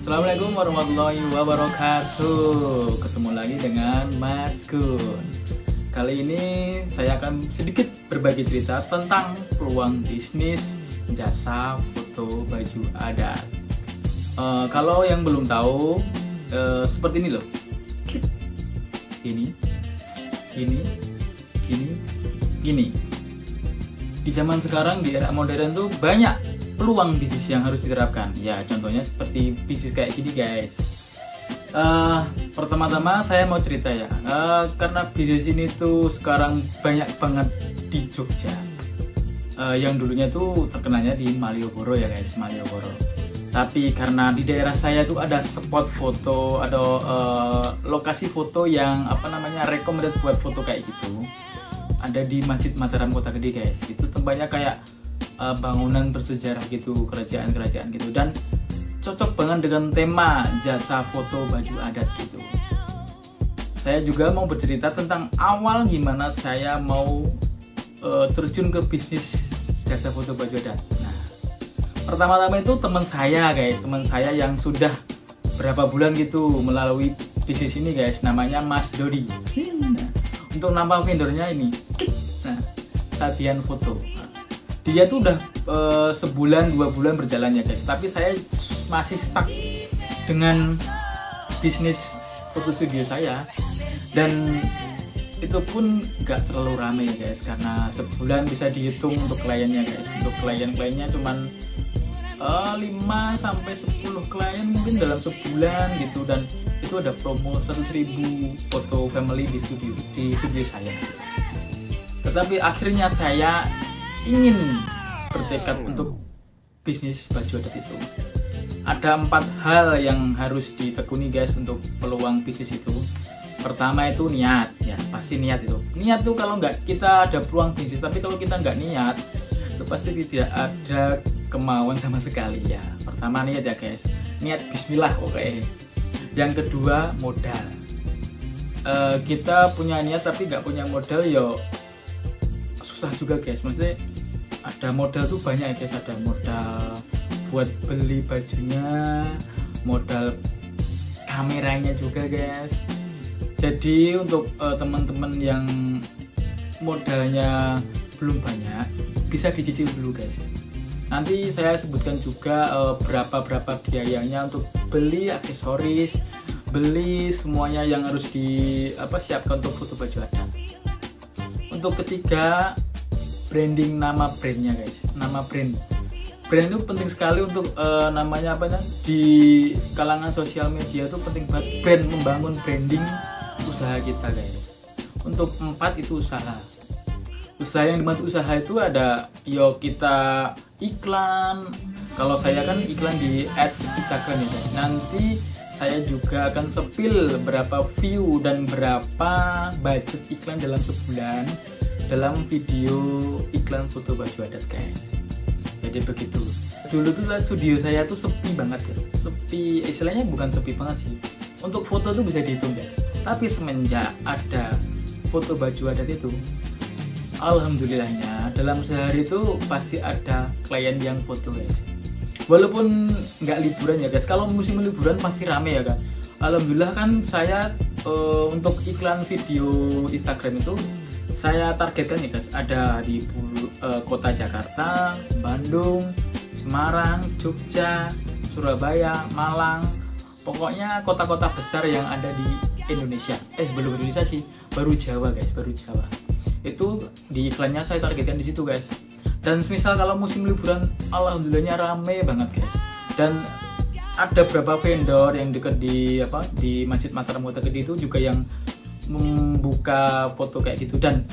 Assalamualaikum warahmatullahi wabarakatuh. Ketemu lagi dengan Mas Gun. Kali ini saya akan sedikit berbagi cerita tentang peluang bisnis jasa foto baju adat. Kalau yang belum tahu, seperti ini loh. Gini. Di zaman sekarang, di era modern tuh banyak peluang bisnis yang harus diterapkan. Ya, contohnya seperti bisnis kayak gini, guys. Pertama-tama saya mau cerita ya, karena bisnis ini tuh sekarang banyak banget di Jogja. Yang dulunya tuh terkenalnya di Malioboro ya, guys, Malioboro. Tapi karena di daerah saya tuh ada spot foto, ada lokasi foto yang recommended buat foto kayak gitu. Ada di Masjid Mataram Kota Gede, guys. Itu tempatnya kayak bangunan bersejarah gitu, kerajaan-kerajaan gitu, dan cocok banget dengan tema jasa foto baju adat gitu. Saya juga mau bercerita tentang awal gimana saya mau terjun ke bisnis jasa foto baju adat. Nah, pertama-tama itu teman saya, guys, teman saya yang sudah berapa bulan gitu melalui bisnis ini, guys, namanya Mas Dodi. Nah, untuk nama vendornya ini, nah, Sabian Foto. Dia tuh udah sebulan 2 bulan berjalan ya, guys, tapi saya masih stuck dengan bisnis foto studio saya, dan itu pun gak terlalu rame ya, guys, karena sebulan bisa dihitung untuk kliennya, guys. Untuk klien-kliennya cuman 5-10 klien mungkin dalam sebulan gitu, dan itu ada promo 100.000 foto family di studio saya. Tetapi akhirnya saya ingin bertekad untuk bisnis baju adat itu. Ada 4 hal yang harus ditekuni, guys, untuk peluang bisnis itu. Pertama itu niat, ya pasti niat itu. Niat tuh kalau nggak kita ada peluang bisnis, tapi kalau kita nggak niat, itu pasti tidak ada kemauan sama sekali ya. Pertama niat ya, guys. Niat bismillah, oke. Yang kedua modal. Kita punya niat tapi nggak punya modal, yo susah juga, guys. Maksudnya ada modal tuh banyak ya, guys. Ada modal buat beli bajunya, modal kameranya juga, guys. Jadi untuk teman-teman yang modalnya belum banyak, bisa dicicil dulu, guys. Nanti saya sebutkan juga berapa biayanya untuk beli aksesoris, beli semuanya yang harus siapkan untuk foto baju adat. Untuk ketiga, branding nama brandnya, guys. Nama brand itu penting sekali untuk di kalangan sosial media itu penting banget. Brand, membangun branding usaha kita, guys. Untuk 4 itu usaha yang dibantu usaha itu ada kita iklan. Kalau saya kan iklan di ads Instagram ya, guys. Nanti saya juga akan sepil berapa view dan berapa budget iklan dalam sebulan dalam video iklan foto baju adat, guys. Jadi begitu. Dulu tuh studio saya tuh sepi banget ya. Sepi, istilahnya bukan sepi banget sih. Untuk foto tuh bisa dihitung, guys. Tapi semenjak ada foto baju adat itu, alhamdulillahnya dalam sehari itu pasti ada klien yang foto, guys. Walaupun nggak liburan ya, guys. Kalau musim liburan pasti rame ya, kan. Alhamdulillah kan saya untuk iklan video Instagram itu saya targetkan ya, guys, ada di kota Jakarta, Bandung, Semarang, Jogja, Surabaya, Malang, pokoknya kota-kota besar yang ada di Indonesia. Belum Indonesia sih, baru Jawa, guys, baru Jawa. Itu di iklannya saya targetkan di situ, guys. Dan misal kalau musim liburan, alhamdulillahnya rame banget, guys. Dan ada beberapa vendor yang dekat di Masjid Mataram Kota Gede itu juga yang membuka foto kayak gitu, dan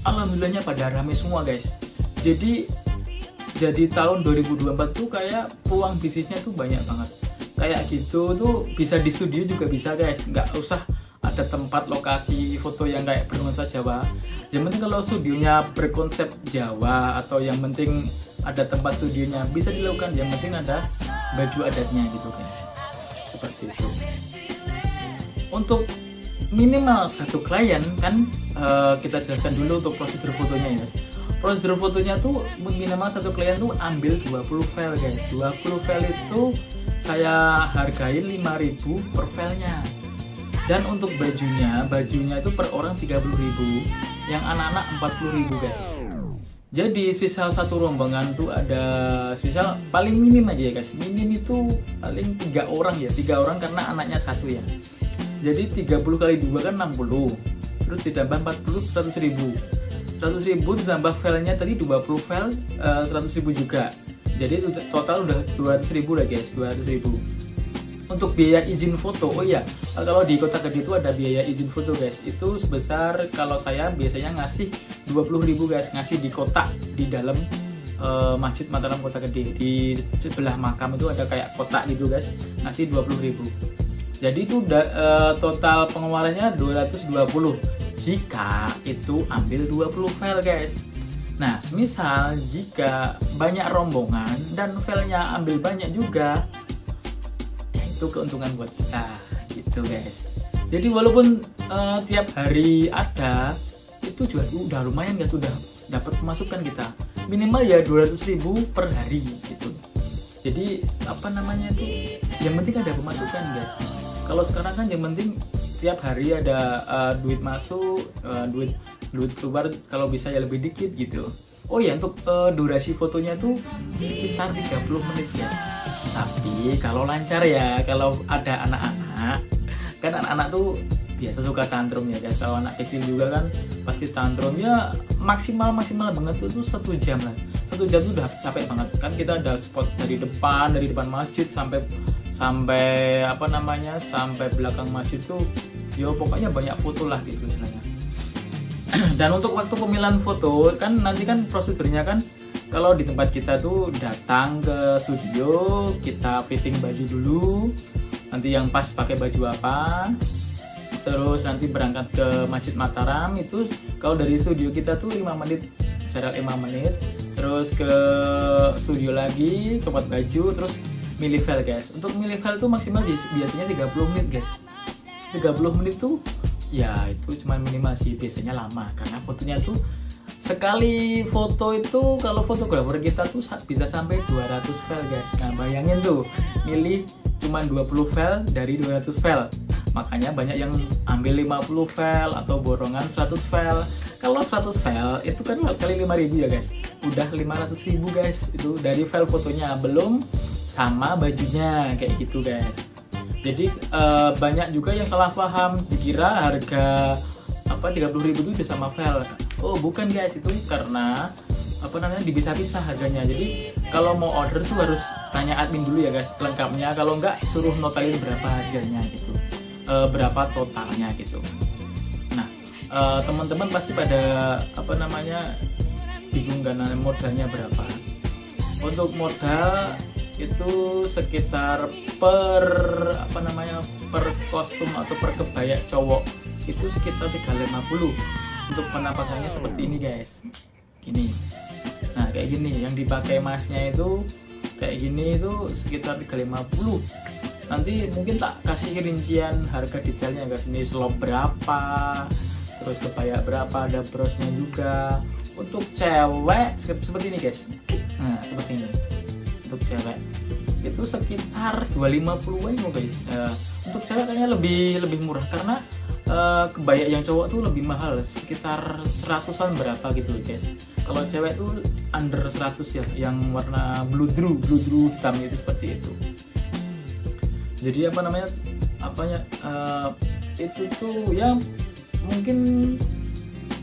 alhamdulillahnya pada rame semua, guys. Jadi tahun 2024 tuh kayak peluang bisnisnya tuh banyak banget. Kayak gitu tuh bisa di studio juga bisa, guys. Nggak usah ada tempat lokasi foto yang kayak bernuansa Jawa. Yang penting kalau studionya berkonsep Jawa, atau yang penting ada tempat studionya bisa dilakukan. Yang penting ada baju adatnya gitu, guys. Seperti itu. Untuk minimal 1 klien kan kita jelaskan dulu untuk prosedur fotonya ya. prosedur fotonya tuh minimal satu klien tuh ambil 20 file guys. 20 file itu saya hargain 5.000 per filenya. Dan untuk bajunya itu per orang 30.000, yang anak-anak 40.000 guys. Jadi spesial satu rombongan tuh ada spesial paling minim aja ya guys. Minim itu paling 3 orang ya, 3 orang karena anaknya satu ya. Jadi 30 kali 2 kan 60. Terus ditambah 40 100.000. 100.000 ditambah filenya tadi 20 file 100.000 juga. Jadi total udah 200.000 lah guys, 200.000. Untuk biaya izin foto, oh iya, kalau di Kota Gede itu ada biaya izin foto guys. Itu sebesar, kalau saya biasanya ngasih 20.000 guys, ngasih di kotak di dalam Masjid Mataram Kota Gede. Di sebelah makam itu ada kayak kotak gitu guys, ngasih 20.000. Jadi itu total pengeluarannya 220 jika itu ambil 20 file guys. Nah, semisal jika banyak rombongan dan filenya ambil banyak juga, itu keuntungan buat kita gitu guys. Jadi walaupun tiap hari ada, itu juga udah lumayan guys, udah dapat pemasukan kita minimal ya 200.000 per hari gitu. Jadi apa namanya itu, yang penting ada pemasukan guys. Kalau sekarang kan yang penting tiap hari ada duit masuk, duit keluar, kalau bisa ya lebih dikit gitu. Oh ya, untuk durasi fotonya tuh sekitar 30 menit ya. Tapi kalau lancar ya, kalau ada anak-anak, kan anak-anak tuh biasa suka tantrum ya guys. Kalau anak kecil juga kan pasti tantrum ya, maksimal banget tuh 1 jam lah. 1 jam tuh udah capek banget kan. Kita ada spot dari depan masjid sampai apa namanya, sampai belakang masjid tuh ya pokoknya banyak foto lah gitu istilahnya. Dan untuk waktu pemilihan foto kan nanti kan prosedurnya kan, kalau di tempat kita tuh datang ke studio, kita fitting baju dulu, nanti yang pas pakai baju apa, terus nanti berangkat ke Masjid Mataram. Itu kalau dari studio kita tuh 5 menit, jarak 5 menit, terus ke studio lagi, ke tempat baju, terus milih file guys. Untuk milih file tuh maksimal biasanya 30 menit guys. 30 menit tuh ya itu cuma minimal sih, biasanya lama karena fotonya tuh sekali foto itu, kalau fotografer kita tuh bisa sampai 200 file guys. Nah bayangin tuh, milih cuma 20 file dari 200 file, makanya banyak yang ambil 50 file atau borongan 100 file. Kalau 100 file itu kan kali 5.000 ya guys, udah 500.000 guys. Itu dari file fotonya, belum sama bajunya kayak gitu guys. Jadi banyak juga yang salah paham, dikira harga 30.000 itu udah sama file. Oh bukan guys, itu karena apa namanya, dipisah-pisah harganya. Jadi kalau mau order tuh harus tanya admin dulu ya guys lengkapnya. Kalau enggak suruh notarin berapa harganya gitu, berapa totalnya gitu. Nah teman-teman pasti pada apa namanya bingung kan modalnya berapa. Untuk modal itu sekitar per per kostum atau per kebaya cowok itu sekitar 350. Untuk penampakannya seperti ini guys, gini. Nah kayak gini, yang dipakai masnya itu kayak gini, itu sekitar 350. Nanti mungkin tak kasih rincian harga detailnya guys, ini slop berapa, terus kebaya berapa, ada brosnya juga. Untuk cewek seperti ini guys, nah seperti ini. Untuk cewek itu sekitar 250-an guys. Untuk cewek kayaknya lebih murah karena kebaya yang cowok tuh lebih mahal, sekitar 100-an berapa gitu guys. Kalau cewek tuh under 100 ya, yang warna blue drew hitam itu, seperti itu. Jadi apa namanya, itu tuh ya mungkin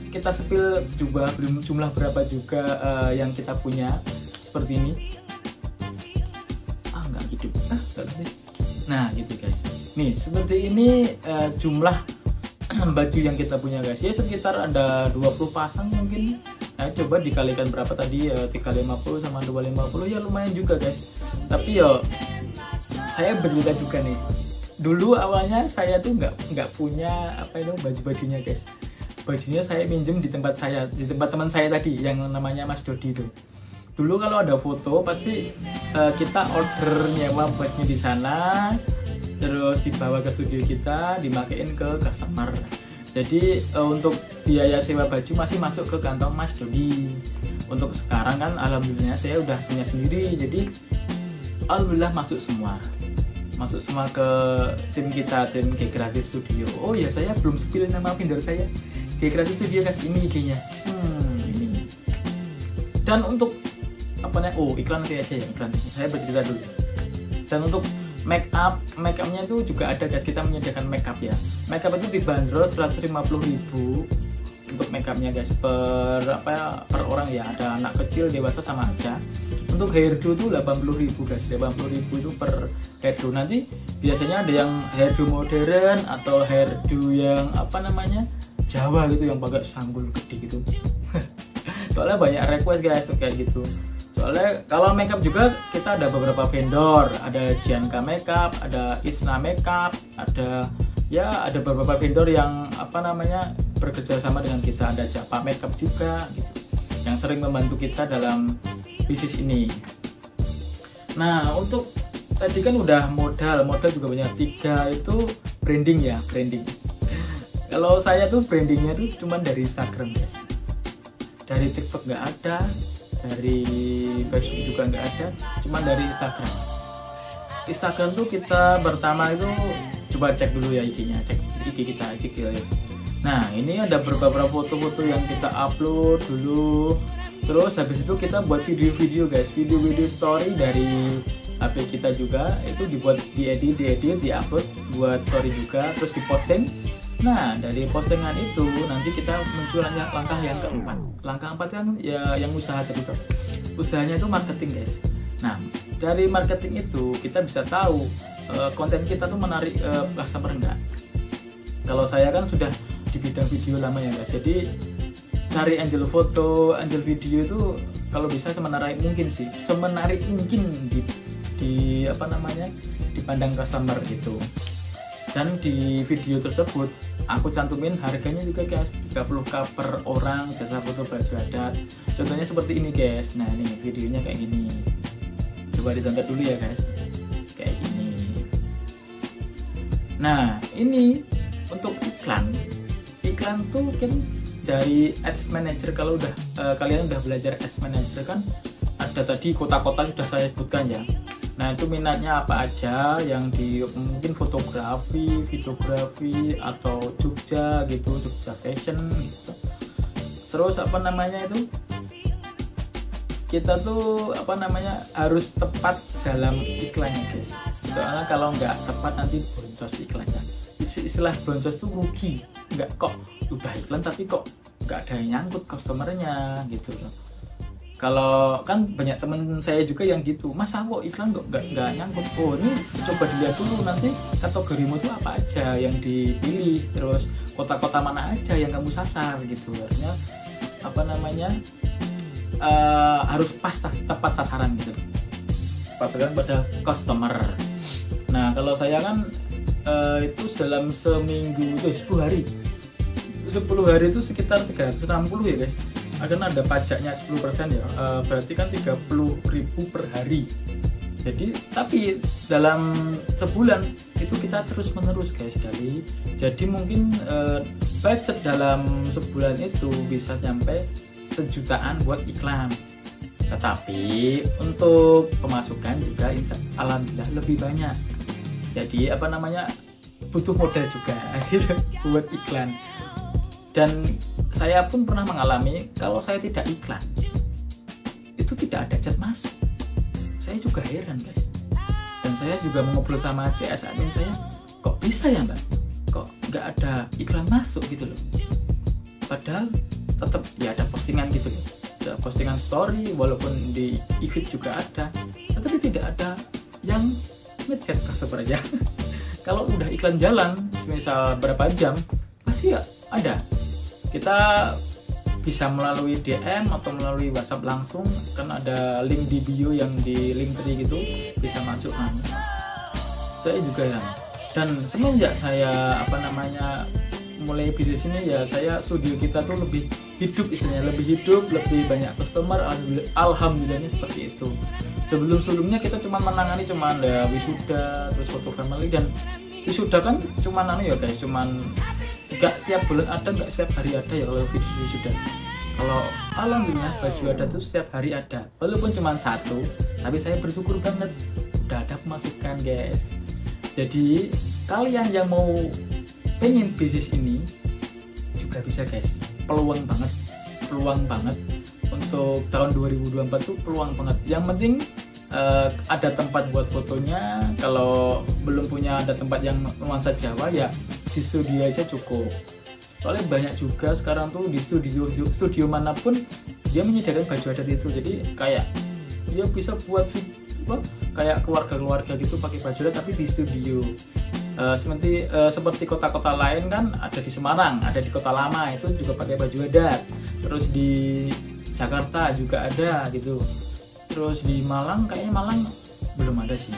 kita sepil juga jumlah berapa juga yang kita punya seperti ini. Nah gitu guys, nih seperti ini jumlah baju yang kita punya guys, ya sekitar ada 20 pasang mungkin. Nah coba dikalikan berapa tadi, 350 sama 250 ya lumayan juga guys. Tapi yo saya berjuga juga nih, dulu awalnya saya tuh nggak punya baju-bajunya guys. Bajunya saya minjem di tempat teman saya tadi yang namanya Mas Dodi itu. Dulu kalau ada foto pasti kita order nyewa bajunya di sana, terus dibawa ke studio kita, dimakein ke customer. Jadi untuk biaya sewa baju masih masuk ke kantong Mas Dodi. Untuk sekarang kan alhamdulillah saya udah punya sendiri, jadi alhamdulillah masuk semua ke tim kita, tim G Creative Studio. Oh ya, saya belum spill nama vendor saya, G Creative Studio guys, ini IG-nya. Ini. Dan untuk apa nih? Oh, iklan nanti aja ya, iklan. Saya bercerita dulu. Dan untuk make upnya itu juga ada guys, kita menyediakan make up ya. Make up itu dibanderol 150.000 untuk make upnya guys, per orang ya, ada anak kecil, dewasa sama aja. Untuk hairdo itu 80.000 guys, 80.000 itu per hairdo. Nanti biasanya ada yang hairdo modern atau hairdo yang apa namanya Jawa gitu, yang pakai sanggul gede gitu. Soalnya banyak request guys kayak gitu. Soalnya kalau makeup juga kita ada beberapa vendor, ada Jianka Makeup, ada Isna Makeup, ada beberapa vendor yang apa namanya bekerja sama dengan kita. Ada Japa Makeup juga gitu, yang sering membantu kita dalam bisnis ini. Nah, untuk tadi kan udah modal juga banyak. 3 itu branding ya, branding. Kalau saya tuh brandingnya tuh cuman dari Instagram guys, dari TikTok nggak ada, dari Facebook juga nggak ada, cuma dari Instagram. Instagram tuh kita pertama itu coba cek dulu ya IG-nya, cek IG kita, IG kita. Nah, ini ada beberapa foto-foto yang kita upload dulu. Terus habis itu kita buat video-video guys, video-video story dari HP kita juga, itu dibuat, diedit, diupload, buat story juga, terus diposting. Nah, dari postingan itu nanti kita muncul langkah yang keempat. Langkah 4 kan ya yang usaha tadi tuh. Usahanya itu marketing guys. Nah, dari marketing itu kita bisa tahu konten kita tuh menarik customer enggak. Kalau saya kan sudah di bidang video lama ya guys. Jadi cari angel foto, angel video itu kalau bisa semenarik mungkin sih. Semenarik mungkin di apa namanya? dipandang customer gitu. Dan di video tersebut aku cantumin harganya juga guys, 30.000 per orang jasa foto baju adat. Contohnya seperti ini guys. Nah, ini videonya kayak gini, coba ditonton dulu ya guys, kayak gini. Nah, ini untuk iklan tuh kan dari Ads Manager. Kalau udah kalian udah belajar Ads Manager kan ada tadi kota-kota sudah saya sebutkan ya. Nah, itu minatnya apa aja, yang di mungkin fotografi, videografi, atau Jogja gitu, Jogja fashion gitu. Terus apa namanya itu, kita tuh apa namanya harus tepat dalam iklannya guys. Soalnya kalau nggak tepat nanti boncos iklannya. Istilah boncos tuh rugi, nggak kok udah iklan tapi kok nggak ada yang nyangkut customernya gitu loh. Kalau kan banyak temen saya juga yang gitu, mas kok iklan kok nggak nyangkut. Oh, ini coba dilihat dulu nanti kategorimu itu apa aja yang dipilih, terus kota-kota mana aja yang kamu sasar gitu. Artinya apa namanya harus pas tepat sasaran gitu, pasaran pada customer. Nah, kalau saya kan itu dalam seminggu itu 10 hari itu sekitar 360 ya guys. Akan ada pajaknya 10% ya, berarti kan 30.000 per hari. Tapi dalam sebulan itu kita terus menerus guys. Jadi mungkin budget dalam sebulan itu bisa sampai 1 jutaan buat iklan. Tetapi untuk pemasukan juga alhamdulillah lebih banyak. Jadi apa namanya butuh modal juga buat iklan. Dan saya pun pernah mengalami kalau saya tidak iklan itu tidak ada chat masuk. Saya juga heran guys. Dan saya juga mengobrol sama CS admin saya, kok bisa ya mbak, kok nggak ada iklan masuk gitu loh. Padahal tetap ya ada postingan gitu loh, ada postingan story, walaupun di feed juga ada, tetapi tidak ada yang ngechat customer aja. Kalau udah iklan jalan misal berapa jam pasti ada. Kita bisa melalui DM atau melalui WhatsApp langsung, kan ada link di bio yang di Linktree gitu, bisa masuk. Saya juga ya. Dan semenjak saya apa namanya mulai bisnis ini ya, saya studio kita tuh lebih hidup, istilahnya lebih hidup, lebih banyak customer. Alhamdulillahnya seperti itu. Sebelumnya kita cuma menangani ya wisuda, terus foto family. Dan wisuda kan cuma ya guys, cuman nggak tiap bulan ada, nggak setiap hari ada ya kalau video wisuda. Kalau alhamdulillah baju adat itu setiap hari ada, walaupun cuma satu, tapi saya bersyukur banget udah ada pemasukan guys. Jadi kalian yang mau pengen bisnis ini juga bisa guys, peluang banget untuk tahun 2024 tuh peluang banget. Yang penting ada tempat buat fotonya. Kalau belum punya ada tempat yang nuansa Jawa ya di studio aja cukup. Soalnya banyak juga sekarang tuh di studio manapun dia menyediakan baju adat itu. Jadi kayak dia bisa buat kayak keluarga gitu pakai baju adat tapi di studio. Seperti kota-kota lain kan ada di Semarang, ada di Kota Lama itu juga pakai baju adat. Terus di Jakarta juga ada gitu. Terus di Malang kayaknya Malang belum ada sih.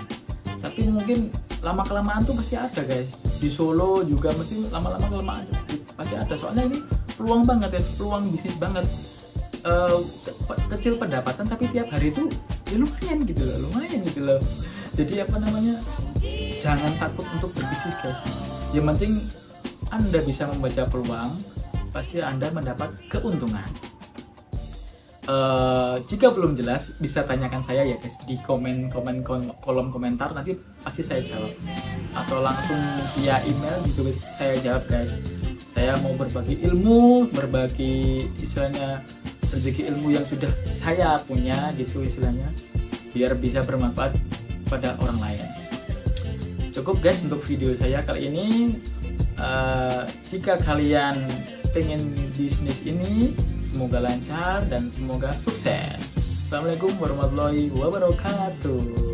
Tapi mungkin lama-kelamaan tuh pasti ada guys. Di Solo juga mesti lama-lama pasti ada. Soalnya ini peluang banget ya, peluang bisnis banget. Kecil pendapatan tapi tiap hari itu ya lumayan gitu loh. Jadi jangan takut untuk berbisnis guys. Yang penting Anda bisa membaca peluang, pasti Anda mendapat keuntungan. Jika belum jelas bisa tanyakan saya ya guys di kolom komentar, nanti pasti saya jawab, atau langsung via email juga saya jawab guys. Saya mau berbagi ilmu, istilahnya rezeki ilmu yang sudah saya punya gitu istilahnya, biar bisa bermanfaat pada orang lain. Cukup guys untuk video saya kali ini. Jika kalian pengen bisnis ini, semoga lancar dan semoga sukses. Assalamualaikum warahmatullahi wabarakatuh.